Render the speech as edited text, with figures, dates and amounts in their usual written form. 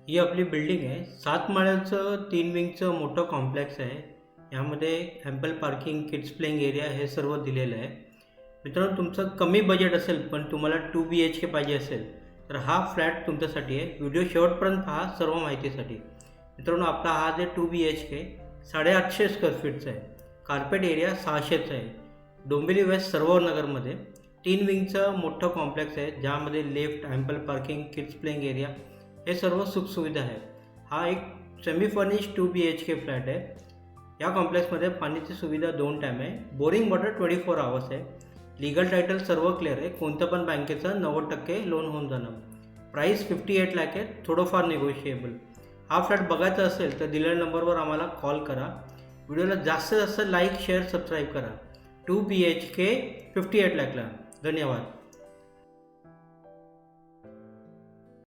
ही आपली बिल्डिंग आहे. 7 माळ्याचं 3 विंगचं मोठं कॉम्प्लेक्स आहे. यामध्ये ample parking, kids playing area हे सर्व दिलेलं आहे. मित्रांनो, तुमचं कमी बजेट असेल पण तुम्हाला 2 BHK पाहिजे असेल तर हा फ्लॅट तुमच्यासाठी आहे. व्हिडिओ शेवटपर्यंत पहा सर्व माहितीसाठी. मित्रांनो, आपला हा जे 2 BHK 850 स्क्वेअर फीटचा आहे. कार्पेट एरिया 600चा आहे. डोंबिवली वेस्ट सर्वनगरमध्ये 3 विंगचं मोठं कॉम्प्लेक्स आहे, ज्यामध्ये lift, ample parking, kids playing area हे सर्व सुखसुविधा आहेत. हा एक सेमी फर्निश्ड 2 BHK फ्लॅट आहे. या कॉम्प्लेक्समध्ये पाण्याची सुविधा 2 टाईम आहे. बोरिंग वॉटर 24 आवर्स आहे. लीगल टायटल सर्व क्लिअर आहे. कोणत्या पण बँकेचं 90% लोन होऊन जाणार. प्राईस 58 लाख आहे, थोडंफार निगोशिएबल. हा फ्लॅट बघायचा असेल तर दिलेल्या नंबरवर आम्हाला कॉल करा. व्हिडिओला जास्तीत जास्त लाईक, शेअर, सबस्क्राईब करा. 2 BHK 58 लाखला. धन्यवाद.